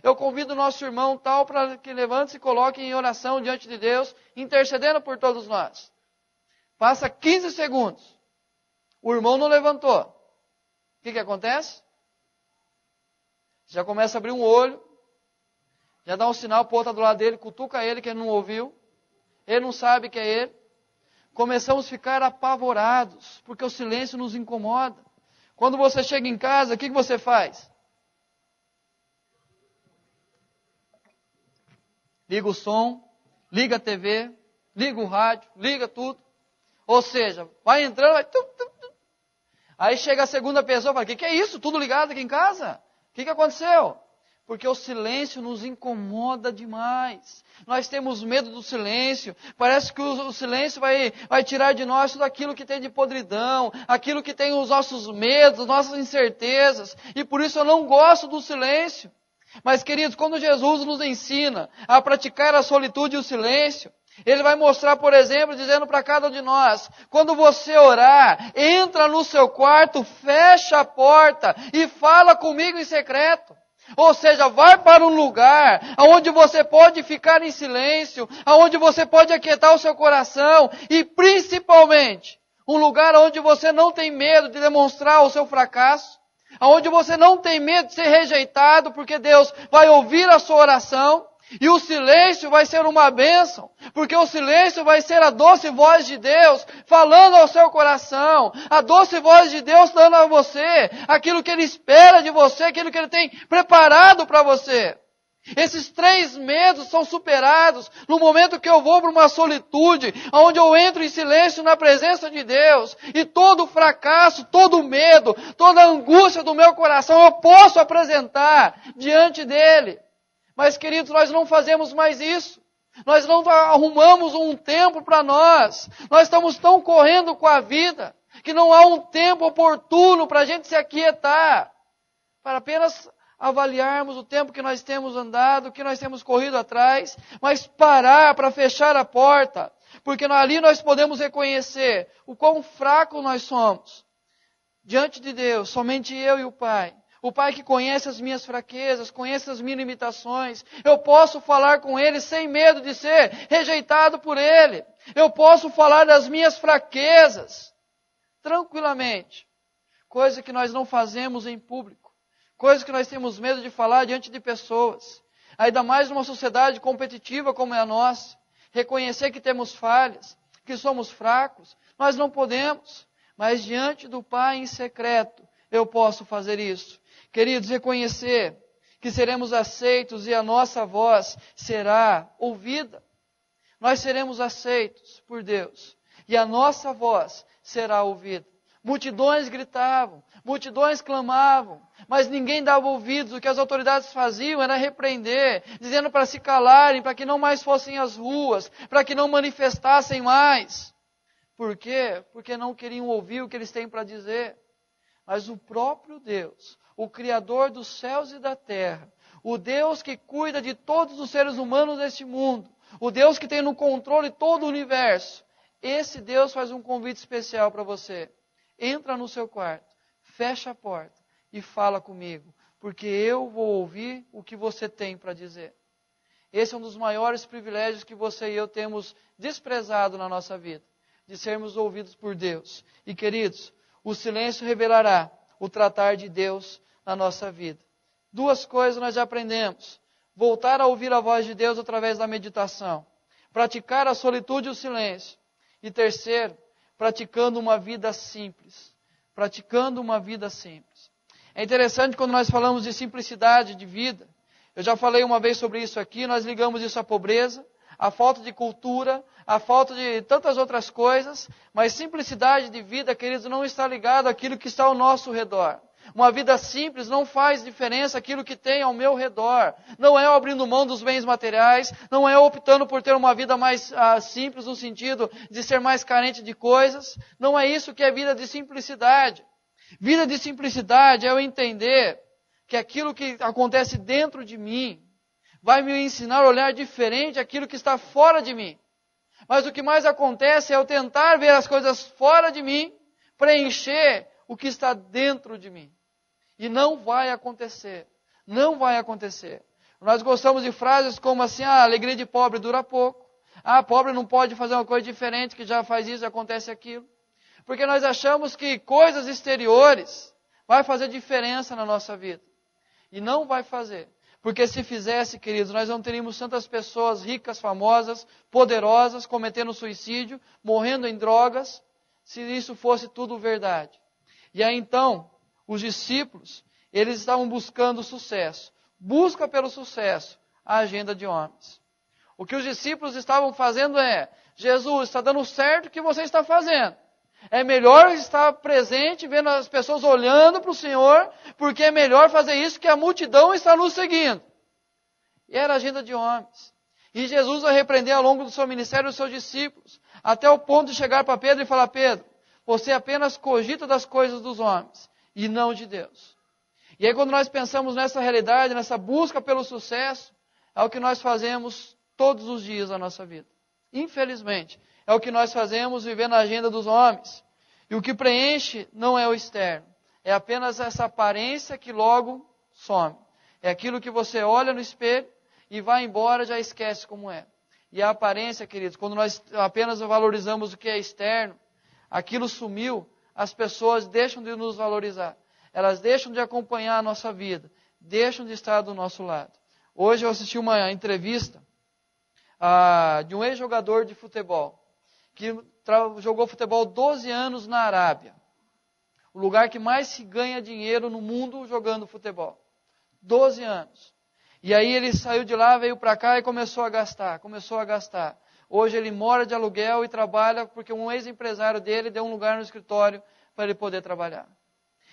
S1: eu convido o nosso irmão tal para que levante e se coloque em oração diante de Deus, intercedendo por todos nós. Passa 15 segundos. O irmão não levantou. O que acontece? Você já começa a abrir um olho, já dá um sinal para o outro do lado dele, cutuca ele que ele não ouviu, ele não sabe que é ele. Começamos a ficar apavorados, porque o silêncio nos incomoda. Quando você chega em casa, o que você faz? Liga o som, liga a TV, liga o rádio, liga tudo. Ou seja, vai entrando, vai... Aí chega a segunda pessoa e fala, o que é isso? Tudo ligado aqui em casa? O que aconteceu? Porque o silêncio nos incomoda demais. Nós temos medo do silêncio. Parece que o silêncio vai tirar de nós tudo aquilo que tem de podridão, aquilo que tem os nossos medos, nossas incertezas. E por isso eu não gosto do silêncio. Mas, queridos, quando Jesus nos ensina a praticar a solitude e o silêncio, Ele vai mostrar, por exemplo, dizendo para cada um de nós, quando você orar, entra no seu quarto, fecha a porta e fala comigo em secreto. Ou seja, vai para um lugar onde você pode ficar em silêncio, onde você pode aquietar o seu coração e, principalmente, um lugar onde você não tem medo de demonstrar o seu fracasso, onde você não tem medo de ser rejeitado, porque Deus vai ouvir a sua oração. E o silêncio vai ser uma bênção, porque o silêncio vai ser a doce voz de Deus falando ao seu coração, a doce voz de Deus dando a você aquilo que Ele espera de você, aquilo que Ele tem preparado para você. Esses 3 medos são superados no momento que eu vou para uma solitude, onde eu entro em silêncio na presença de Deus, e todo o fracasso, todo o medo, toda a angústia do meu coração eu posso apresentar diante dEle. Mas, queridos, nós não fazemos mais isso. Nós não arrumamos um tempo para nós. Nós estamos tão correndo com a vida que não há um tempo oportuno para a gente se aquietar, para apenas avaliarmos o tempo que nós temos andado, que nós temos corrido atrás, mas parar para fechar a porta, porque ali nós podemos reconhecer o quão fraco nós somos. Diante de Deus, somente eu e o Pai. O Pai que conhece as minhas fraquezas, conhece as minhas limitações. Eu posso falar com Ele sem medo de ser rejeitado por Ele. Eu posso falar das minhas fraquezas, tranquilamente. Coisa que nós não fazemos em público. Coisa que nós temos medo de falar diante de pessoas. Ainda mais numa sociedade competitiva como é a nossa. Reconhecer que temos falhas, que somos fracos. Nós não podemos. Mas diante do Pai em secreto, eu posso fazer isso. Queridos, reconhecer que seremos aceitos e a nossa voz será ouvida. Nós seremos aceitos por Deus e a nossa voz será ouvida. Multidões gritavam, multidões clamavam, mas ninguém dava ouvidos. O que as autoridades faziam era repreender, dizendo para se calarem, para que não mais fossem às ruas, para que não manifestassem mais. Por quê? Porque não queriam ouvir o que eles têm para dizer. Mas o próprio Deus, o Criador dos céus e da terra, o Deus que cuida de todos os seres humanos deste mundo, o Deus que tem no controle todo o universo, esse Deus faz um convite especial para você. Entra no seu quarto, fecha a porta e fala comigo, porque eu vou ouvir o que você tem para dizer. Esse é um dos maiores privilégios que você e eu temos desprezado na nossa vida, de sermos ouvidos por Deus. E queridos, o silêncio revelará o tratar de Deus na nossa vida. 2 coisas nós já aprendemos. Voltar a ouvir a voz de Deus através da meditação. Praticar a solitude e o silêncio. E terceiro, praticando uma vida simples. Praticando uma vida simples. É interessante quando nós falamos de simplicidade de vida. Eu já falei uma vez sobre isso aqui, nós ligamos isso à pobreza, a falta de cultura, a falta de tantas outras coisas, mas simplicidade de vida, queridos, não está ligado àquilo que está ao nosso redor. Uma vida simples não faz diferença aquilo que tem ao meu redor. Não é eu abrindo mão dos bens materiais, não é eu optando por ter uma vida mais simples no sentido de ser mais carente de coisas. Não é isso que é vida de simplicidade. Vida de simplicidade é eu entender que aquilo que acontece dentro de mim vai me ensinar a olhar diferente aquilo que está fora de mim. Mas o que mais acontece é eu tentar ver as coisas fora de mim, preencher o que está dentro de mim. E não vai acontecer. Não vai acontecer. Nós gostamos de frases como assim, a alegria de pobre dura pouco. Pobre não pode fazer uma coisa diferente, que já faz isso, acontece aquilo. Porque nós achamos que coisas exteriores vai fazer diferença na nossa vida. E não vai fazer. Porque se fizesse, queridos, nós não teríamos tantas pessoas ricas, famosas, poderosas, cometendo suicídio, morrendo em drogas, se isso fosse tudo verdade. E aí então, os discípulos, eles estavam buscando sucesso. Busca pelo sucesso a agenda de homens. O que os discípulos estavam fazendo é, Jesus, está dando certo o que você está fazendo. É melhor estar presente, vendo as pessoas olhando para o Senhor, porque é melhor fazer isso que a multidão está nos seguindo. E era a agenda de homens. E Jesus vai repreender ao longo do seu ministério os seus discípulos, até o ponto de chegar para Pedro e falar, Pedro, você apenas cogita das coisas dos homens, e não de Deus. E aí quando nós pensamos nessa realidade, nessa busca pelo sucesso, é o que nós fazemos todos os dias da nossa vida. Infelizmente, é o que nós fazemos vivendo a agenda dos homens. E o que preenche não é o externo, é apenas essa aparência que logo some. É aquilo que você olha no espelho e vai embora, já esquece como é. E a aparência, queridos, quando nós apenas valorizamos o que é externo, aquilo sumiu, as pessoas deixam de nos valorizar. Elas deixam de acompanhar a nossa vida, deixam de estar do nosso lado. Hoje eu assisti uma entrevista de um ex-jogador de futebol, que jogou futebol 12 anos na Arábia. O lugar que mais se ganha dinheiro no mundo jogando futebol. 12 anos. E aí ele saiu de lá, veio para cá e começou a gastar. Hoje ele mora de aluguel e trabalha porque um ex-empresário dele deu um lugar no escritório para ele poder trabalhar.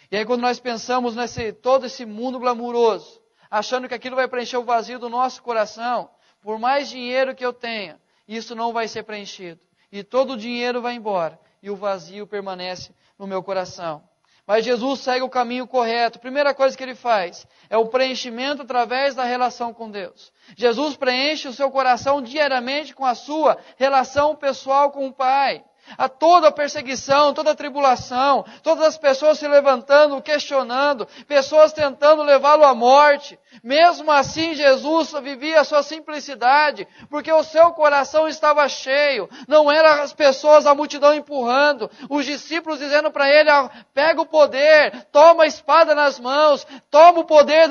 S1: E aí quando nós pensamos todo esse mundo glamuroso, achando que aquilo vai preencher o vazio do nosso coração, por mais dinheiro que eu tenha, isso não vai ser preenchido. E todo o dinheiro vai embora e o vazio permanece no meu coração. Mas Jesus segue o caminho correto. Primeira coisa que ele faz é o preenchimento através da relação com Deus. Jesus preenche o seu coração diariamente com a sua relação pessoal com o Pai. A toda a perseguição, toda a tribulação, todas as pessoas se levantando, questionando, pessoas tentando levá-lo à morte. Mesmo assim, Jesus vivia a sua simplicidade, porque o seu coração estava cheio. Não eram as pessoas, a multidão empurrando, os discípulos dizendo para ele, pega o poder, toma a espada nas mãos, toma o poder,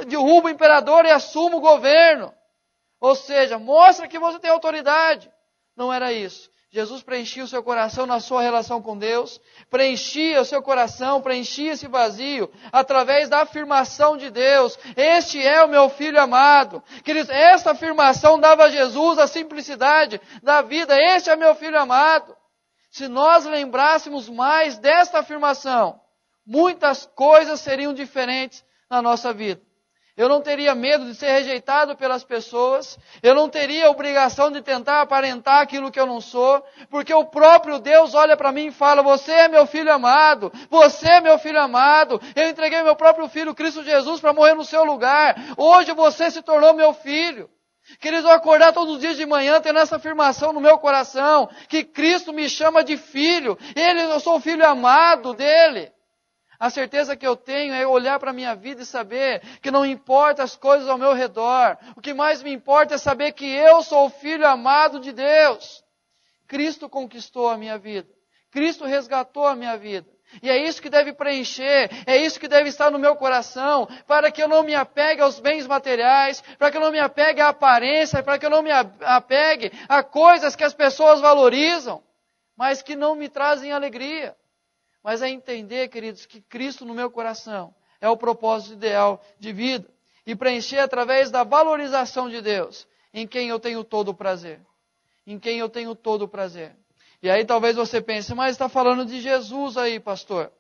S1: derruba o imperador e assuma o governo. Ou seja, mostra que você tem autoridade. Não era isso. Jesus preenchia o seu coração na sua relação com Deus, preenchia o seu coração, preenchia esse vazio, através da afirmação de Deus, este é o meu Filho amado. Queridos, essa afirmação dava a Jesus a simplicidade da vida, este é meu Filho amado. Se nós lembrássemos mais desta afirmação, muitas coisas seriam diferentes na nossa vida. Eu não teria medo de ser rejeitado pelas pessoas. Eu não teria obrigação de tentar aparentar aquilo que eu não sou. Porque o próprio Deus olha para mim e fala, você é meu filho amado. Você é meu filho amado. Eu entreguei meu próprio filho, Cristo Jesus, para morrer no seu lugar. Hoje você se tornou meu filho. Queridos, eu acordar todos os dias de manhã tendo essa afirmação no meu coração. Que Cristo me chama de filho. Eu sou o filho amado dele. A certeza que eu tenho é olhar para a minha vida e saber que não importa as coisas ao meu redor. O que mais me importa é saber que eu sou o filho amado de Deus. Cristo conquistou a minha vida. Cristo resgatou a minha vida. E é isso que deve preencher, é isso que deve estar no meu coração, para que eu não me apegue aos bens materiais, para que eu não me apegue à aparência, para que eu não me apegue a coisas que as pessoas valorizam, mas que não me trazem alegria. Mas é entender, queridos, que Cristo no meu coração é o propósito ideal de vida. E preencher através da valorização de Deus. em quem eu tenho todo o prazer. Em quem eu tenho todo o prazer. E aí talvez você pense, mas está falando de Jesus aí, pastor.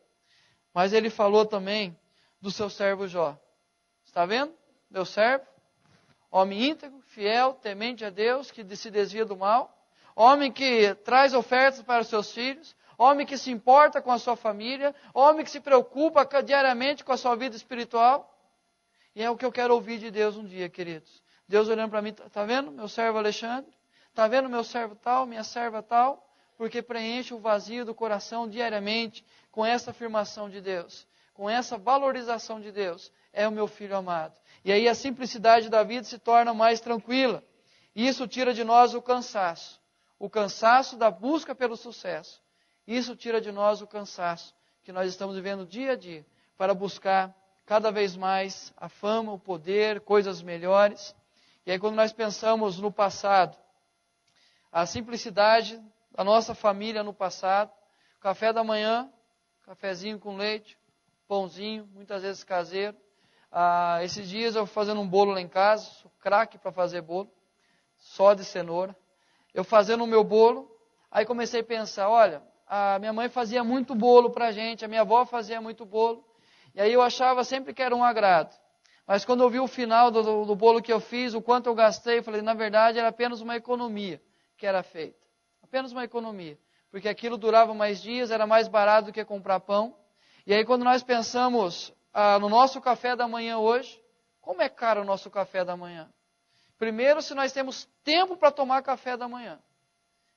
S1: Mas ele falou também do seu servo Jó. Está vendo? Meu servo, homem íntegro, fiel, temente a Deus, que se desvia do mal. Homem que traz ofertas para os seus filhos. Homem que se importa com a sua família. Homem que se preocupa diariamente com a sua vida espiritual. E é o que eu quero ouvir de Deus um dia, queridos. Deus olhando para mim, está vendo meu servo Alexandre? Está vendo meu servo tal, minha serva tal? Porque preenche o vazio do coração diariamente com essa afirmação de Deus, com essa valorização de Deus. É o meu filho amado. E aí a simplicidade da vida se torna mais tranquila. E isso tira de nós o cansaço da busca pelo sucesso. Isso tira de nós o cansaço que nós estamos vivendo dia a dia para buscar cada vez mais a fama, o poder, coisas melhores. E aí quando nós pensamos no passado, a simplicidade da nossa família no passado, café da manhã, cafezinho com leite, pãozinho, muitas vezes caseiro. Esses dias eu fazendo um bolo lá em casa, sou craque para fazer bolo, só de cenoura. Eu fazendo o meu bolo, aí comecei a pensar, olha, a minha mãe fazia muito bolo para a gente, a minha avó fazia muito bolo. E aí eu achava sempre que era um agrado. Mas quando eu vi o final do bolo que eu fiz, o quanto eu gastei, eu falei, na verdade era apenas uma economia que era feita. Apenas uma economia. Porque aquilo durava mais dias, era mais barato do que comprar pão. E aí quando nós pensamos no nosso café da manhã hoje, como é caro o nosso café da manhã? Primeiro, se nós temos tempo para tomar café da manhã.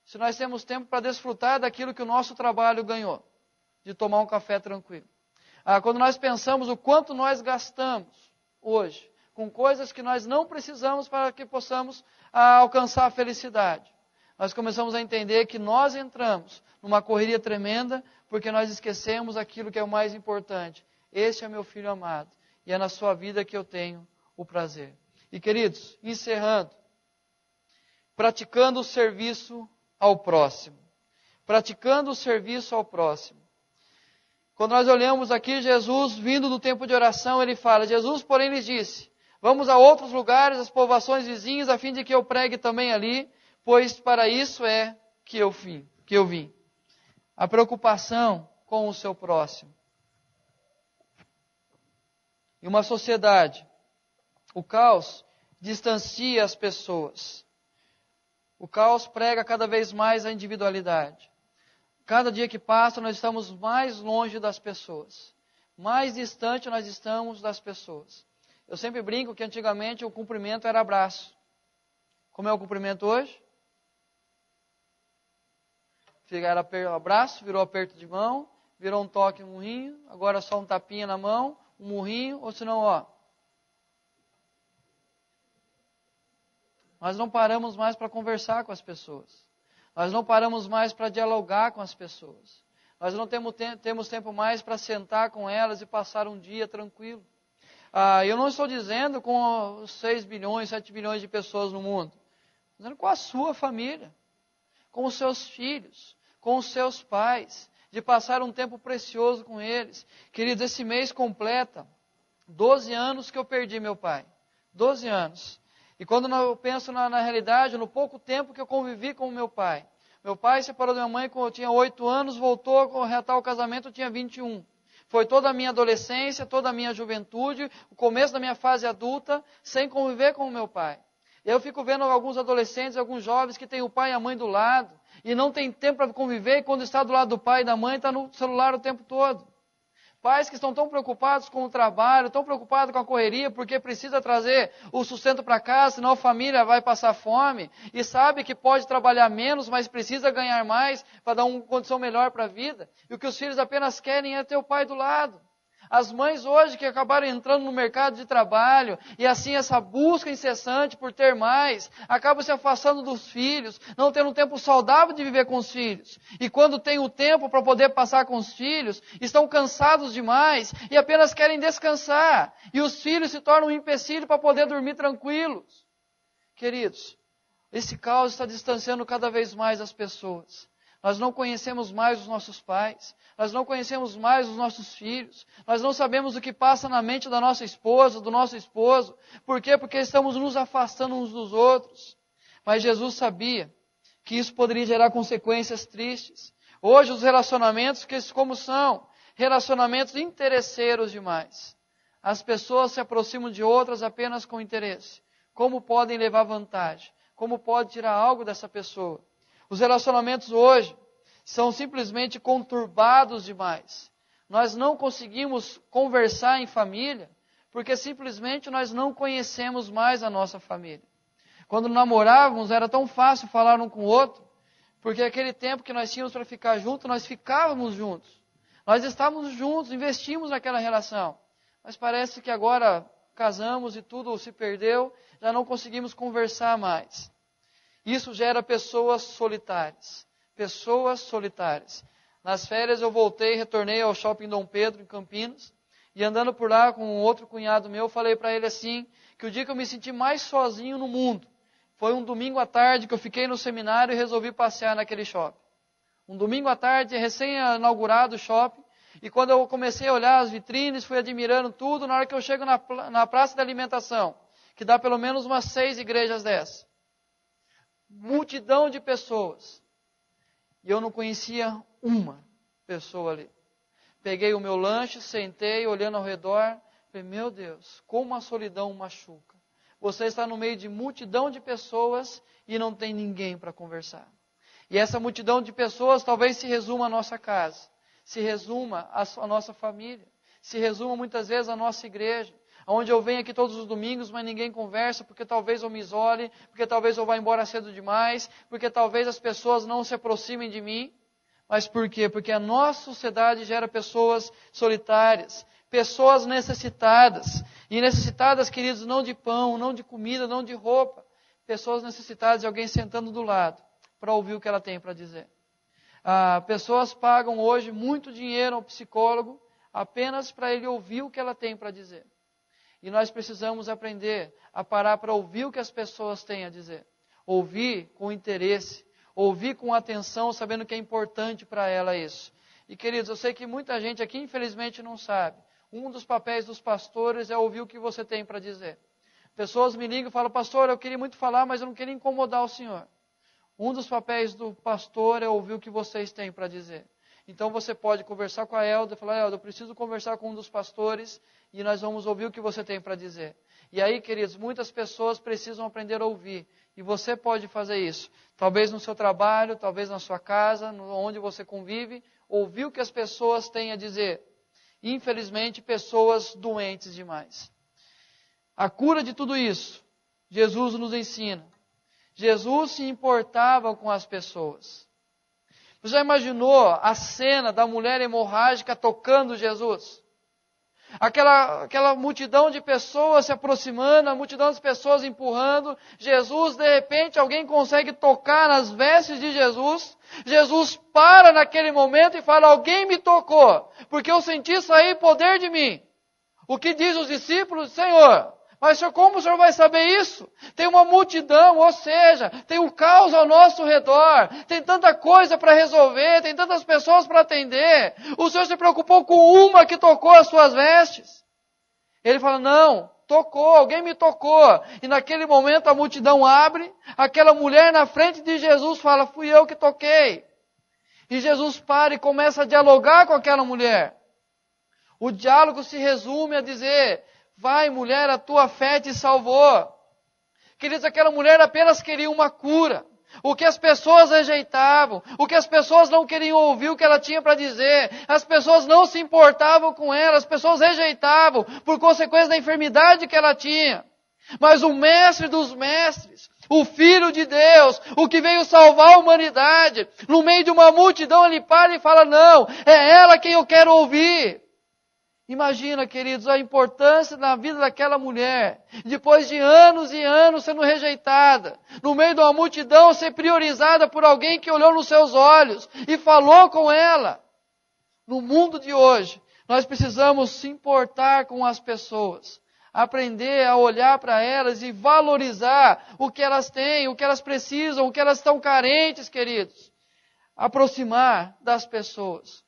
S1: Se nós temos tempo para desfrutar daquilo que o nosso trabalho ganhou. De tomar um café tranquilo. Quando nós pensamos o quanto nós gastamos hoje com coisas que nós não precisamos para que possamos alcançar a felicidade, nós começamos a entender que nós entramos numa correria tremenda porque nós esquecemos aquilo que é o mais importante. Este é meu filho amado e é na sua vida que eu tenho o prazer. E queridos, encerrando, praticando o serviço ao próximo. Praticando o serviço ao próximo. Quando nós olhamos aqui, Jesus, vindo do tempo de oração, ele fala, Jesus, porém, lhes disse, vamos a outros lugares, as povoações vizinhas, a fim de que eu pregue também ali, pois para isso é que eu vim. A preocupação com o seu próximo. Em uma sociedade, o caos distancia as pessoas. O caos prega cada vez mais a individualidade. Cada dia que passa, nós estamos mais longe das pessoas. Mais distante nós estamos das pessoas. Eu sempre brinco que antigamente o cumprimento era abraço. Como é o cumprimento hoje? Era abraço, virou aperto de mão, virou um toque, um murrinho, agora só um tapinha na mão, um murrinho, ou senão, nós não paramos mais para conversar com as pessoas. Nós não paramos mais para dialogar com as pessoas. Nós não temos tempo mais para sentar com elas e passar um dia tranquilo. Eu não estou dizendo com os 6 bilhões, 7 bilhões de pessoas no mundo. Estou dizendo com a sua família, com os seus filhos, com os seus pais, de passar um tempo precioso com eles. Queridos, esse mês completa 12 anos que eu perdi meu pai. 12 anos. E quando eu penso na realidade, no pouco tempo que eu convivi com o meu pai. Meu pai separou da minha mãe quando eu tinha 8 anos, voltou a reatar o casamento, eu tinha 21. Foi toda a minha adolescência, toda a minha juventude, o começo da minha fase adulta, sem conviver com o meu pai. E eu fico vendo alguns adolescentes, alguns jovens que têm o pai e a mãe do lado, e não tem tempo para conviver, e quando está do lado do pai e da mãe, está no celular o tempo todo. Pais que estão tão preocupados com o trabalho, tão preocupados com a correria, porque precisa trazer o sustento para casa, senão a família vai passar fome, e sabe que pode trabalhar menos, mas precisa ganhar mais para dar uma condição melhor para a vida. E o que os filhos apenas querem é ter o pai do lado. As mães hoje que acabaram entrando no mercado de trabalho, e assim essa busca incessante por ter mais, acabam se afastando dos filhos, não tendo um tempo saudável de viver com os filhos. E quando tem o tempo para poder passar com os filhos, estão cansados demais e apenas querem descansar. E os filhos se tornam um empecilho para poder dormir tranquilos. Queridos, esse caos está distanciando cada vez mais as pessoas. Nós não conhecemos mais os nossos pais. Nós não conhecemos mais os nossos filhos. Nós não sabemos o que passa na mente da nossa esposa, do nosso esposo. Por quê? Porque estamos nos afastando uns dos outros. Mas Jesus sabia que isso poderia gerar consequências tristes. Hoje os relacionamentos, como são? Relacionamentos interesseiros demais. As pessoas se aproximam de outras apenas com interesse. Como podem levar vantagem? Como pode tirar algo dessa pessoa? Os relacionamentos hoje são simplesmente conturbados demais. Nós não conseguimos conversar em família, porque simplesmente nós não conhecemos mais a nossa família. Quando namorávamos, era tão fácil falar um com o outro, porque aquele tempo que nós tínhamos para ficar juntos, nós ficávamos juntos. Nós estávamos juntos, investimos naquela relação. Mas parece que agora casamos e tudo se perdeu, já não conseguimos conversar mais. Isso gera pessoas solitárias. Pessoas solitárias. Nas férias eu retornei ao Shopping Dom Pedro, em Campinas, e andando por lá com um outro cunhado meu, falei para ele assim, que o dia que eu me senti mais sozinho no mundo, foi um domingo à tarde que eu fiquei no seminário e resolvi passear naquele shopping. Um domingo à tarde, recém-inaugurado o shopping, e quando eu comecei a olhar as vitrines, fui admirando tudo, na hora que eu chego na praça da alimentação, que dá pelo menos umas 6 igrejas dessas. Multidão de pessoas. E eu não conhecia uma pessoa ali. Peguei o meu lanche, sentei, olhando ao redor, falei, meu Deus, como a solidão machuca. Você está no meio de multidão de pessoas e não tem ninguém para conversar. E essa multidão de pessoas talvez se resuma à nossa casa, se resuma à nossa família, se resuma muitas vezes à nossa igreja, onde eu venho aqui todos os domingos, mas ninguém conversa, porque talvez eu me isole, porque talvez eu vá embora cedo demais, porque talvez as pessoas não se aproximem de mim. Mas por quê? Porque a nossa sociedade gera pessoas solitárias, pessoas necessitadas. E necessitadas, queridos, não de pão, não de comida, não de roupa. Pessoas necessitadas de alguém sentando do lado para ouvir o que ela tem para dizer. Pessoas pagam hoje muito dinheiro ao psicólogo apenas para ele ouvir o que ela tem para dizer. E nós precisamos aprender a parar para ouvir o que as pessoas têm a dizer. Ouvir com interesse, ouvir com atenção, sabendo que é importante para ela isso. E queridos, eu sei que muita gente aqui infelizmente não sabe. Um dos papéis dos pastores é ouvir o que você tem para dizer. Pessoas me ligam e falam, pastor, eu queria muito falar, mas eu não queria incomodar o senhor. Um dos papéis do pastor é ouvir o que vocês têm para dizer. Então você pode conversar com a Elda e falar, Elda, eu preciso conversar com um dos pastores e nós vamos ouvir o que você tem para dizer. E aí, queridos, muitas pessoas precisam aprender a ouvir. E você pode fazer isso. Talvez no seu trabalho, talvez na sua casa, onde você convive, ouvir o que as pessoas têm a dizer. Infelizmente, pessoas doentes demais. A cura de tudo isso, Jesus nos ensina. Jesus se importava com as pessoas. Você já imaginou a cena da mulher hemorrágica tocando Jesus? Aquela multidão de pessoas se aproximando, a multidão de pessoas empurrando. Jesus, de repente, alguém consegue tocar nas vestes de Jesus. Jesus para naquele momento e fala, alguém me tocou, porque eu senti sair poder de mim. O que diz os discípulos? Senhor, mas senhor, como o senhor vai saber isso? Tem uma multidão, ou seja, tem um caos ao nosso redor, tem tanta coisa para resolver, tem tantas pessoas para atender. O senhor se preocupou com uma que tocou as suas vestes? Ele fala, não, tocou, alguém me tocou. E naquele momento a multidão abre, aquela mulher na frente de Jesus fala, fui eu que toquei. E Jesus para e começa a dialogar com aquela mulher. O diálogo se resume a dizer, vai mulher, a tua fé te salvou. Queridos, aquela mulher apenas queria uma cura. O que as pessoas rejeitavam, o que as pessoas não queriam ouvir o que ela tinha para dizer, as pessoas não se importavam com ela, as pessoas rejeitavam por consequência da enfermidade que ela tinha. Mas o mestre dos mestres, o Filho de Deus, o que veio salvar a humanidade, no meio de uma multidão ele para e fala, não, é ela quem eu quero ouvir. Imagina, queridos, a importância na vida daquela mulher, depois de anos e anos sendo rejeitada, no meio de uma multidão ser priorizada por alguém que olhou nos seus olhos e falou com ela. No mundo de hoje, nós precisamos se importar com as pessoas, aprender a olhar para elas e valorizar o que elas têm, o que elas precisam, o que elas estão carentes, queridos. aproximar das pessoas.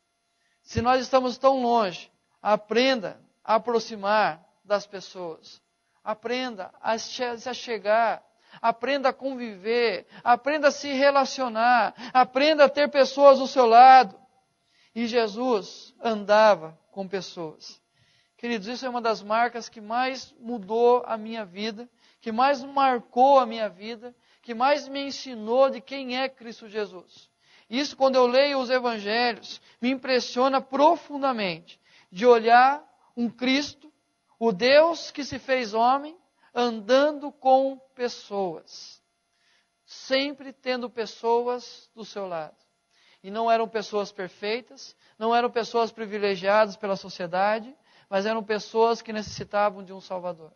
S1: Se nós estamos tão longe, aprenda a aproximar das pessoas. Aprenda a se chegar. Aprenda a conviver. Aprenda a se relacionar. Aprenda a ter pessoas do seu lado. E Jesus andava com pessoas. Queridos, isso é uma das marcas que mais mudou a minha vida, que mais marcou a minha vida, que mais me ensinou de quem é Cristo Jesus. Isso, quando eu leio os evangelhos, me impressiona profundamente de olhar um Cristo, o Deus que se fez homem, andando com pessoas. Sempre tendo pessoas do seu lado. E não eram pessoas perfeitas, não eram pessoas privilegiadas pela sociedade, mas eram pessoas que necessitavam de um Salvador.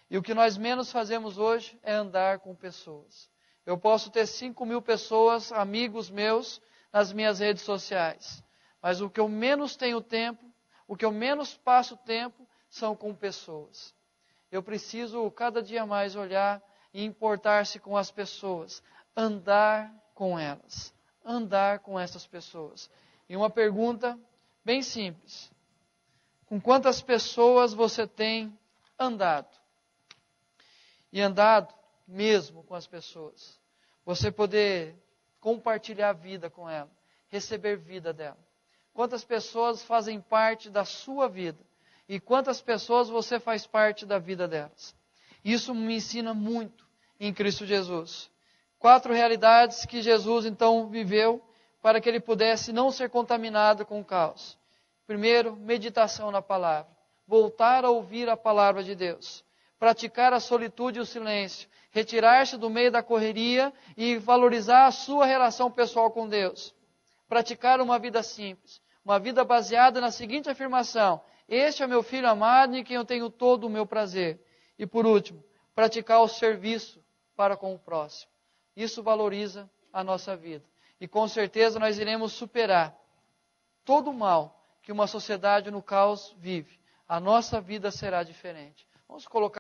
S1: E o que nós menos fazemos hoje é andar com pessoas. Eu posso ter 5.000 pessoas, amigos meus, nas minhas redes sociais. Mas o que eu menos tenho tempo, o que eu menos passo tempo, são com pessoas. Eu preciso cada dia mais olhar e importar-se com as pessoas. Andar com elas. Andar com essas pessoas. E uma pergunta bem simples. Com quantas pessoas você tem andado? E andado mesmo com as pessoas. Você poder compartilhar a vida com ela, receber vida dela. Quantas pessoas fazem parte da sua vida? E quantas pessoas você faz parte da vida delas? Isso me ensina muito em Cristo Jesus. 4 realidades que Jesus então viveu para que ele pudesse não ser contaminado com o caos. Primeiro, meditação na palavra. Voltar a ouvir a palavra de Deus. Praticar a solitude e o silêncio. Retirar-se do meio da correria e valorizar a sua relação pessoal com Deus. Praticar uma vida simples. Uma vida baseada na seguinte afirmação: este é meu filho amado em quem eu tenho todo o meu prazer. E por último, praticar o serviço para com o próximo. Isso valoriza a nossa vida. E com certeza nós iremos superar todo o mal que uma sociedade no caos vive. A nossa vida será diferente. Vamos colocar